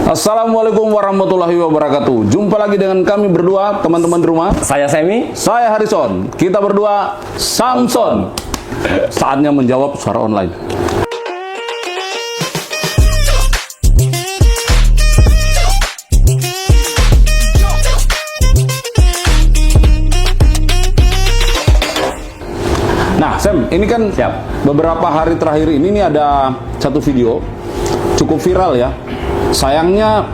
Assalamualaikum warahmatullahi wabarakatuh. Jumpa lagi dengan kami berdua, teman-teman di rumah. Saya Semi. Saya Harrison. Kita berdua Samson. Saatnya menjawab suara online. Nah, Sam, ini kan beberapa hari terakhir ini nih ada satu video cukup viral ya. Sayangnya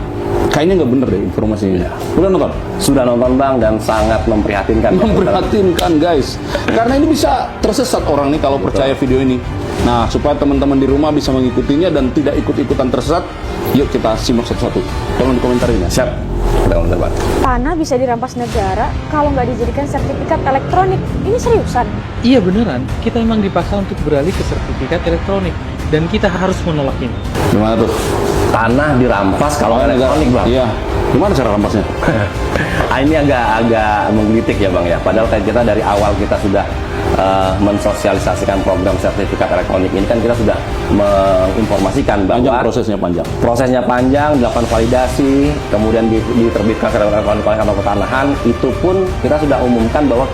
kayaknya nggak bener deh informasinya. Udah nonton? Sudah nonton Bang, dan sangat memprihatinkan. Memprihatinkan guys. Karena ini bisa tersesat orang nih kalau percaya video ini. Nah, supaya teman-teman di rumah bisa mengikutinya dan tidak ikut-ikutan tersesat, yuk kita simak satu-satu. Tolong dikomentarin ya. Siap. Kita komentar, Bang. Tanah bisa dirampas negara kalau nggak dijadikan sertifikat elektronik. Ini seriusan? Iya beneran, kita memang dipaksa untuk beralih ke sertifikat elektronik dan kita harus menolak ini. Gimana tuh? Tanah dirampas kalau elektronik, Bang. Iya. Gimana cara rampasnya? Ini agak menggelitik ya, Bang ya. Padahal kayak kita dari awal kita sudah mensosialisasikan program sertifikat elektronik ini, kan kita sudah menginformasikan bahwa prosesnya panjang, dilakukan validasi, kemudian diterbitkan sertifikat elektronik oleh kantor pertanahan. Itu pun kita sudah umumkan bahwa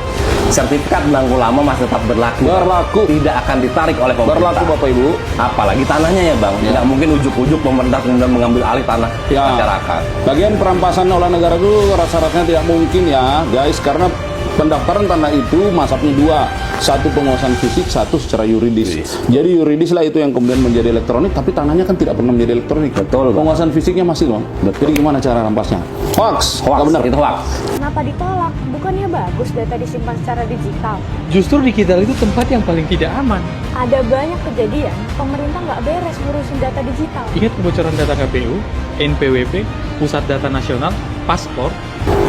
sertifikat belangku lama masih tetap berlaku. Tidak akan ditarik oleh pemerintah. Berlaku, Bapak Ibu. Apalagi tanahnya ya, Bang. Tidak mungkin ujuk-ujuk pemerintah kemudian mengambil alih tanah masyarakat. Bagian perampasan oleh negara itu rasa-rasanya tidak mungkin ya, guys, karena pendaftaran tanah itu masuknya dua. Satu penguasaan fisik, satu secara yuridis. Jadi yuridis lah itu yang kemudian menjadi elektronik, tapi tanahnya kan tidak pernah menjadi elektronik. Betul. Penguasaan fisiknya masih loh. Jadi gimana cara rampasnya? Hoax. Benar, itu hoax. Kenapa ditolak? Bukannya bagus data disimpan secara digital? Justru digital itu tempat yang paling tidak aman. Ada banyak kejadian pemerintah nggak beres ngurusin data digital. Ingat kebocoran data KPU, NPWP, Pusat Data Nasional, paspor.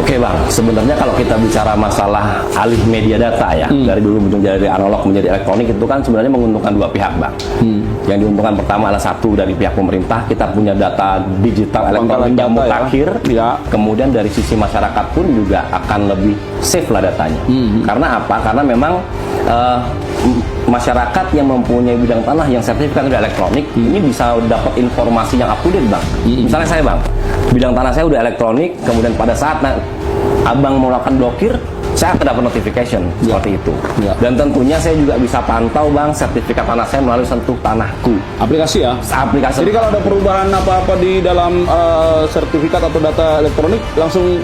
Oke Bang, sebenarnya kalau kita bicara masalah alih media data ya, dari dulu dari analog menjadi elektronik, itu kan sebenarnya menguntungkan dua pihak, Bang. Yang diuntungkan pertama adalah satu, dari pihak pemerintah, kita punya data digital elektronik yang mutakhir. Kemudian dari sisi masyarakat pun juga akan lebih safe lah datanya. Karena apa? Karena memang masyarakat yang mempunyai bidang tanah yang sertifikat sudah elektronik, ini bisa dapat informasi yang up to date, Bang. Misalnya saya, Bang, bidang tanah saya udah elektronik, kemudian pada saat Abang mau melakukan blokir, saya akan dapat notification seperti itu. Dan tentunya saya juga bisa pantau, Bang, sertifikat tanah saya melalui Sentuh Tanahku. Aplikasi ya? Aplikasi. Jadi kalau ada perubahan apa-apa di dalam sertifikat atau data elektronik, langsung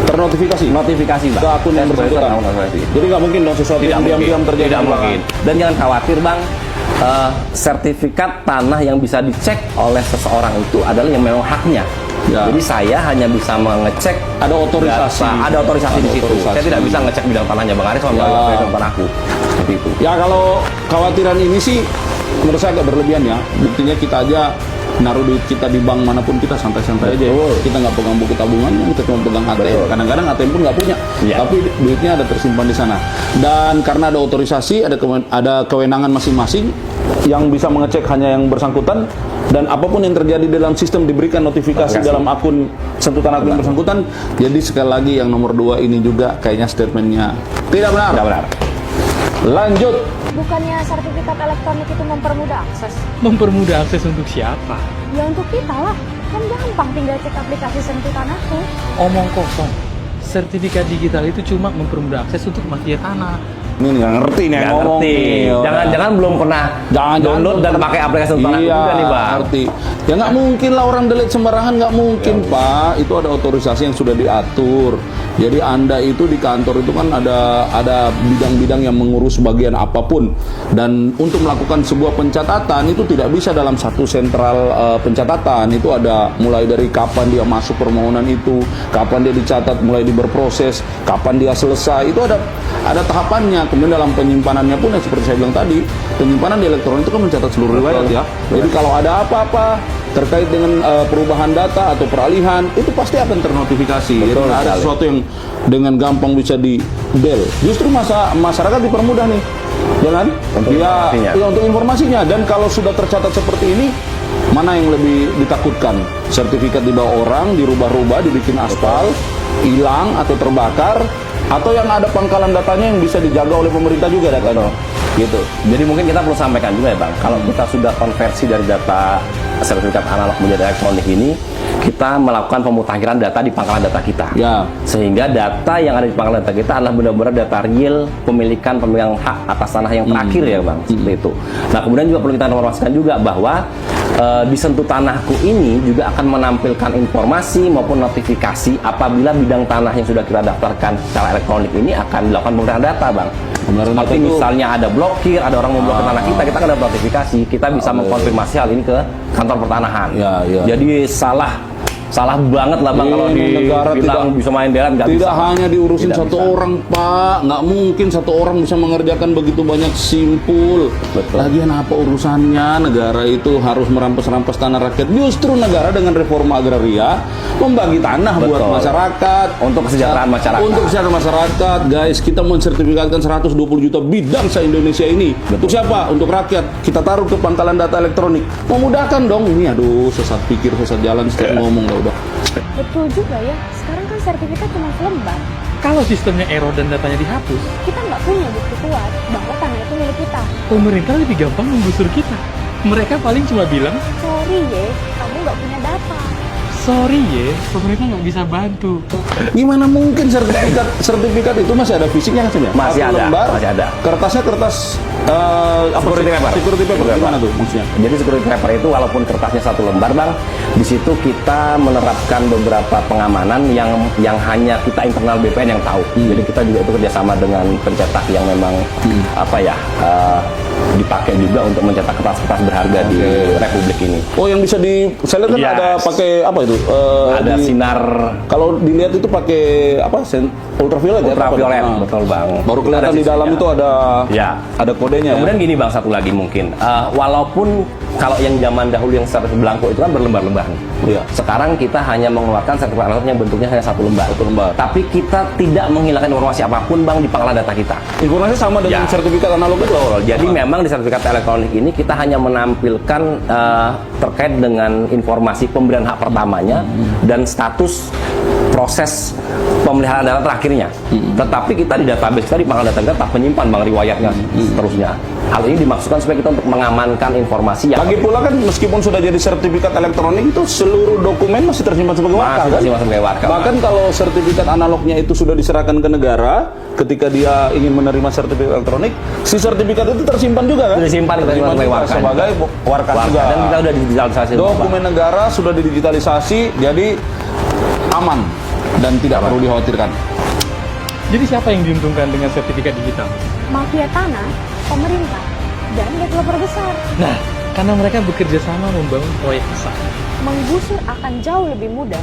ternotifikasi? Notifikasi, Bang. Ke akun yang bersangkutan? Jadi nggak mungkin dong sesuatu yang diam-diam terjadi? Tidak mungkin. Dan jangan khawatir, Bang. Sertifikat tanah yang bisa dicek oleh seseorang itu adalah yang memang haknya. Jadi saya hanya bisa mengecek, ada otorisasi, ada otorisasi di situ. Saya tidak bisa ngecek bidang tanahnya Bang Aris sama bidang tanahku. Seperti itu. Ya, kalau khawatiran ini sih menurut saya agak berlebihan ya. Buktinya kita aja naruh duit kita di bank manapun, kita santai-santai aja. Kita nggak pegang buku tabungannya, kita cuma pegang ATM. Kadang-kadang ATM pun nggak punya, tapi duitnya ada tersimpan di sana. Dan karena ada otorisasi, ada kewenangan masing-masing yang bisa mengecek hanya yang bersangkutan. Dan apapun yang terjadi dalam sistem diberikan notifikasi dalam akun Sentuh Tanahku yang bersangkutan. Jadi sekali lagi yang nomor 2 ini juga kayaknya statementnya tidak benar. Tidak benar. Lanjut. Bukannya sertifikat elektronik itu mempermudah akses? Mempermudah akses untuk siapa? Ya untuk kita lah. Kan gampang tinggal cek aplikasi Sentuh Tanahku. Omong kosong. Sertifikat digital itu cuma mempermudah akses untuk mafia tanah. Ini nggak ngerti nih yang ngomong. Jangan-jangan belum pernah download dan pakai aplikasi Sentuh Tanahku juga nih, Bang. Ngerti. Ya nggak mungkin lah orang delete sembarangan, nggak mungkin, Pak. Itu ada otorisasi yang sudah diatur. Jadi Anda itu di kantor itu kan ada bidang-bidang yang mengurus bagian apapun. Dan untuk melakukan sebuah pencatatan itu tidak bisa dalam satu sentral pencatatan. Itu ada mulai dari kapan dia masuk permohonan itu, kapan dia dicatat, mulai berproses, kapan dia selesai. Itu ada tahapannya. Kemudian dalam penyimpanannya pun ya seperti saya bilang tadi, penyimpanan di elektronik itu kan mencatat seluruh riwayat ya. Jadi kalau ada apa-apa terkait dengan perubahan data atau peralihan, itu pasti akan ternotifikasi. Jadi ada sesuatu yang dengan gampang bisa di-del. Justru masyarakat dipermudah nih, ya kan? Untuk informasinya. Dan kalau sudah tercatat seperti ini, mana yang lebih ditakutkan? Sertifikat dibawa orang, dirubah-rubah, dibikin aspal, hilang atau terbakar, atau yang ada pangkalan datanya yang bisa dijaga oleh pemerintah juga datanya. Gitu. Jadi mungkin kita perlu sampaikan juga ya, Bang, kalau kita sudah konversi dari data sertifikat analog menjadi elektronik ini, kita melakukan pemutakhiran data di pangkalan data kita. Ya. Sehingga data yang ada di pangkalan data kita adalah benar-benar data real pemilikan pemegang hak atas tanah yang terakhir ya Bang, seperti itu. Nah kemudian juga perlu kita informasikan juga bahwa di Sentuh Tanahku ini juga akan menampilkan informasi maupun notifikasi apabila bidang tanah yang sudah kita daftarkan secara elektronik ini akan dilakukan pemeriksaan data Bang. Seperti misalnya ada blokir, ada orang memblokir tanah kita akan dapat notifikasi, kita bisa mengkonfirmasi hal ini ke kantor pertanahan. Jadi salah banget lah Bang kalau dibilang bisa main deret, nggak bisa. Tidak hanya diurusin Tidak satu bisa. orang Pak, nggak mungkin satu orang bisa mengerjakan begitu banyak simpul. Betul. Lagian apa urusannya negara itu harus merampas-rampas tanah rakyat? Justru negara dengan reforma agraria membagi tanah buat Betul. masyarakat, Untuk kesejahteraan masyarakat. Untuk kesejahteraan masyarakat, guys, kita mensertifikatkan 120 juta bidang se-Indonesia ini. Untuk siapa? Untuk rakyat. Kita taruh ke pangkalan data elektronik. Memudahkan dong. Ini aduh, sesat pikir, sesat jalan, setiap ngomong lah udah. Betul juga ya, sekarang kan sertifikat cuma selembar. Kalau sistemnya error dan datanya dihapus, Kita nggak punya bukti kuat bahwa tanah itu milik kita. pemerintah lebih gampang menggusur kita. Mereka paling cuma bilang, Sorry ye, kamu nggak punya data. sorry ya, pemerintah nggak bisa bantu. Gimana mungkin sertifikat itu masih ada fisiknya kan sebenarnya? Masih Satu ada, lembar, masih ada. Kertasnya kertas Security paper. Security paper gimana tuh maksudnya? Jadi security paper itu walaupun kertasnya satu lembar Bang, di situ kita menerapkan beberapa pengamanan yang hanya kita internal BPN yang tahu. Jadi kita juga itu kerjasama dengan pencetak yang memang dipakai juga untuk mencetak kertas-kertas berharga di Republik ini. Oh, yang bisa saya lihat kan Yes. ada pakai apa itu? Ada sinar Kalau dilihat itu pakai apa? Ultraviolet ya? ultraviolet, Nah, betul Bang. Baru kelihatan Ada di dalam sisinya. itu Ya. ada kodenya. Kemudian Ya? gini Bang, satu lagi mungkin, walaupun kalau yang zaman dahulu yang sertifikat belangko itu kan berlembar-lembar nih. Iya. Sekarang kita hanya mengeluarkan sertifikat analog yang bentuknya hanya satu lembar. Tapi kita tidak menghilangkan informasi apapun Bang di pangkalan data kita. Informasi sama dengan Ya. sertifikat analog itu. Betul. Jadi memang di sertifikat elektronik ini kita hanya menampilkan terkait dengan informasi pemberian hak pertamanya dan status proses pemeliharaan data terakhirnya. Tetapi kita di database kita di pangkalan data kita tetap menyimpan Bang riwayatnya seterusnya. Hal ini dimaksudkan supaya kita untuk mengamankan informasi yang Lagi pula kan meskipun sudah jadi sertifikat elektronik itu seluruh dokumen masih tersimpan sebagai warka masih kan? tersimpan sebagai warka. Bahkan kalau sertifikat analognya itu sudah diserahkan ke negara, ketika dia ingin menerima sertifikat elektronik, si sertifikat itu tersimpan juga kan? Sudah disimpan kita Tersimpan sebagai juga warka. sebagai warka juga. Dan kita sudah digitalisasi. Dokumen negara sudah didigitalisasi, jadi aman dan tidak perlu dikhawatirkan. Jadi siapa yang diuntungkan dengan sertifikat digital? Mafia tanah, pemerintah, dan developer besar. Nah, karena mereka bekerja sama membangun proyek besar. Menggusur akan jauh lebih mudah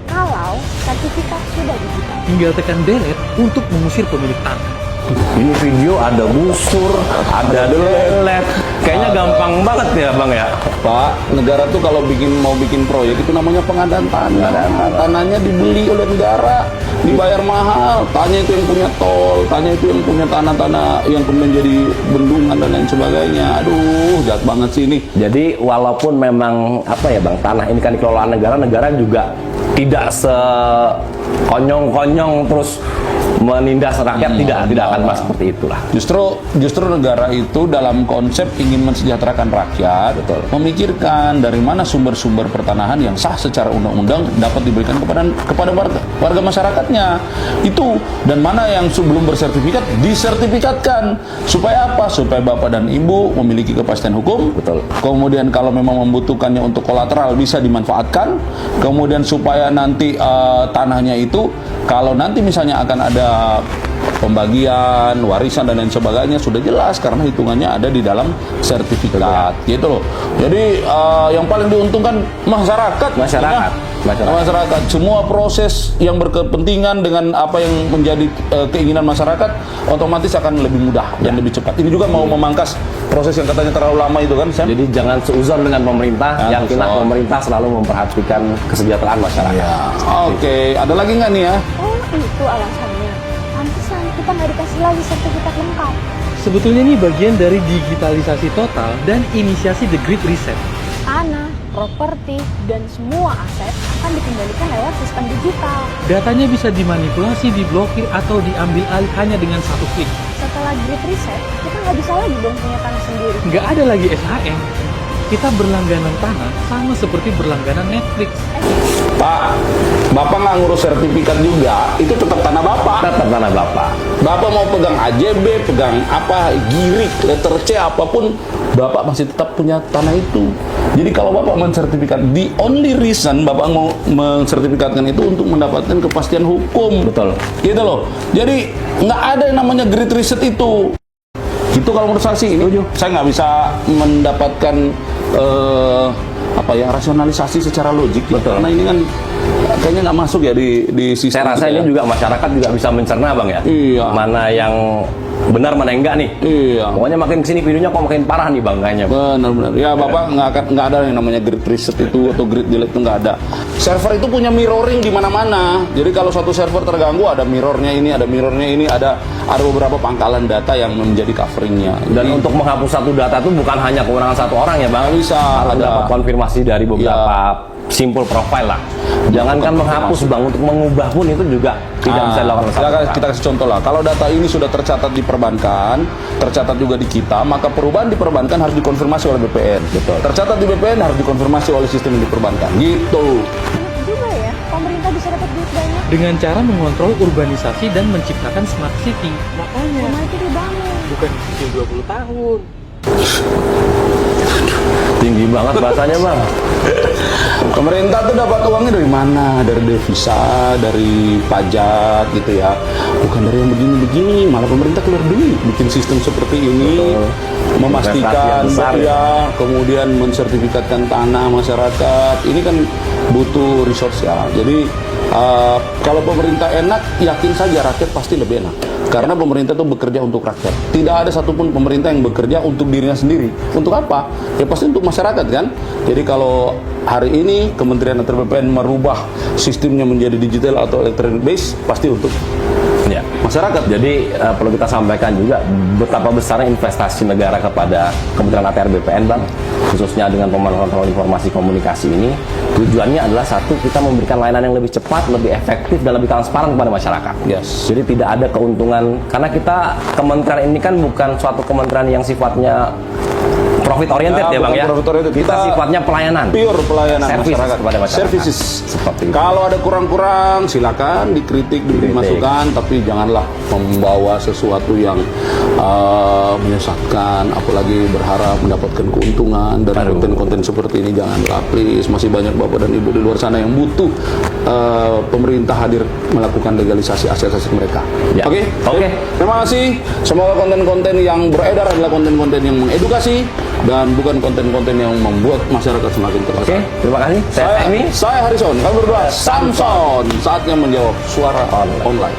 kalau sertifikat sudah digital. Tinggal tekan delete untuk mengusir pemilik tanah. Ini video ada busur, ada delete. Kayaknya gampang banget ya Bang ya. Pak, negara tuh kalau mau bikin proyek itu namanya pengadaan tanah. Tanahnya dibeli oleh negara, dibayar mahal. Tanya itu yang punya tol, tanya itu yang punya tanah-tanah yang kemudian jadi bendungan dan lain sebagainya. Aduh, jahat banget sih ini. Jadi walaupun memang apa ya Bang, tanah ini kan dikelola negara, negara juga tidak sekonyong-konyong terus menindas rakyat, tidak akan mas seperti itulah. Justru negara itu dalam konsep ingin mensejahterakan rakyat, memikirkan dari mana sumber-sumber pertanahan yang sah secara undang-undang dapat diberikan kepada warga masyarakatnya. Itu dan mana yang sebelum bersertifikat disertifikatkan. Supaya apa? Supaya Bapak dan Ibu memiliki kepastian hukum. Betul. Kemudian kalau memang membutuhkannya untuk kolateral bisa dimanfaatkan. Kemudian supaya nanti tanahnya itu kalau nanti misalnya akan ada pembagian, warisan dan lain sebagainya sudah jelas karena hitungannya ada di dalam sertifikat, gitu loh. Jadi yang paling diuntungkan masyarakat. Masyarakat. Semua proses yang berkepentingan dengan apa yang menjadi keinginan masyarakat otomatis akan lebih mudah dan lebih cepat. Ini juga mau memangkas proses yang katanya terlalu lama itu kan, Sam? Jadi jangan seuzon dengan pemerintah, yakinlah pemerintah selalu memperhatikan kesejahteraan masyarakat. Ya. Oke, ada lagi nggak nih ya? Oh, itu alasannya. Pantesan kita nggak dikasih lagi sertifikat lengkap. Sebetulnya ini bagian dari digitalisasi total dan inisiasi The Great Reset. Tanah, properti, dan semua aset akan dikembalikan lewat sistem digital. Datanya bisa dimanipulasi, diblokir, atau diambil alih hanya dengan satu klik. Setelah Great Reset, kita nggak bisa lagi dong punya tanah sendiri. Nggak ada lagi SHM. Kita berlangganan tanah sama seperti berlangganan Netflix. Pak, Bapak nggak ngurus sertifikat juga, itu tetap tanah Bapak. Tetap tanah Bapak. Bapak mau pegang AJB, pegang apa, girik, letter C, apapun, Bapak masih tetap punya tanah itu. Jadi kalau Bapak mensertifikat, the only reason Bapak mau mensertifikatkan itu untuk mendapatkan kepastian hukum. Betul. Gitu loh. Jadi nggak ada yang namanya grid reset itu. Itu kalau menurut saya sih, ini saya nggak bisa mendapatkan apa ya, rasionalisasi secara logik. Betul. Karena ini kan kayaknya nggak masuk ya di sistem. Saya rasa kita ini ya. juga masyarakat juga bisa mencerna bang ya. Iya. Mana yang benar mana yang enggak nih. Iya. Pokoknya makin kesini videonya kok makin parah nih bang kayaknya. Benar-benar. Ya Bapak nggak ada yang namanya grid reset itu atau grid delete itu nggak ada. Server itu punya mirroring di mana-mana. Jadi kalau suatu server terganggu, ada mirrornya ini, ada mirrornya ini, ada beberapa pangkalan data yang menjadi coveringnya. Dan Jadi, untuk menghapus satu data itu bukan hanya kewenangan satu orang ya bang. Bisa, Harus ada. dapat konfirmasi dari beberapa simple profile lah. Jangankan menghapus bang, untuk mengubah pun itu juga tidak bisa dilakukan oleh satu orang. kita kasih contoh lah. Kalau data ini sudah tercatat di perbankan, tercatat juga di kita, maka perubahan di perbankan harus dikonfirmasi oleh BPN. Betul. Tercatat di BPN harus dikonfirmasi oleh sistem di perbankan. Gitu. Enak juga ya, pemerintah bisa dapat duit banyak. Dengan cara mengontrol urbanisasi dan menciptakan smart city. Makanya Rumah itu dibangun. bukan dicicil 20 tahun. Tinggi banget bahasanya bang. Pemerintah tuh dapat uangnya dari mana? Dari devisa, dari pajak gitu ya. Bukan dari yang begini-begini, malah pemerintah keluar duit bikin sistem seperti ini. Betul. Memastikan Investasi yang besar, ya, kemudian mensertifikatkan tanah masyarakat. Ini kan butuh resource ya. Jadi kalau pemerintah enak, yakin saja rakyat pasti lebih enak. Karena pemerintah itu bekerja untuk rakyat. Tidak ada satupun pemerintah yang bekerja untuk dirinya sendiri. Untuk apa? Ya pasti untuk masyarakat kan. Jadi kalau hari ini Kementerian atau BPN merubah sistemnya menjadi digital atau electronic base, pasti untuk Ya. masyarakat. Jadi perlu kita sampaikan juga betapa besarnya investasi negara kepada Kementerian ATR BPN bang, khususnya dengan pemantauan informasi komunikasi ini. Tujuannya adalah satu, kita memberikan layanan yang lebih cepat, lebih efektif, dan lebih transparan kepada masyarakat. Yes. Jadi tidak ada keuntungan, karena kita kementerian ini kan bukan suatu kementerian yang sifatnya profit oriented ya bang bukan ya. profit oriented. Kita sifatnya pelayanan. Pure pelayanan Service masyarakat kepada masyarakat. Services. Seperti itu. Kalau ada kurang-kurang, silakan dikritik, diberi masukan, tapi janganlah membawa sesuatu yang menyesatkan, apalagi berharap mendapatkan keuntungan dari Aduh. konten-konten seperti ini. Janganlah, please. Masih banyak bapak dan ibu di luar sana yang butuh pemerintah hadir melakukan legalisasi aset-aset mereka. Ya. Oke? Oke. Terima kasih. Semoga konten-konten yang beredar adalah konten-konten yang mengedukasi dan bukan konten-konten yang membuat masyarakat semakin Oke, tersesat. terima kasih. Saya Emi. Saya Harrison. Kami berdua Samson. Saatnya menjawab suara online.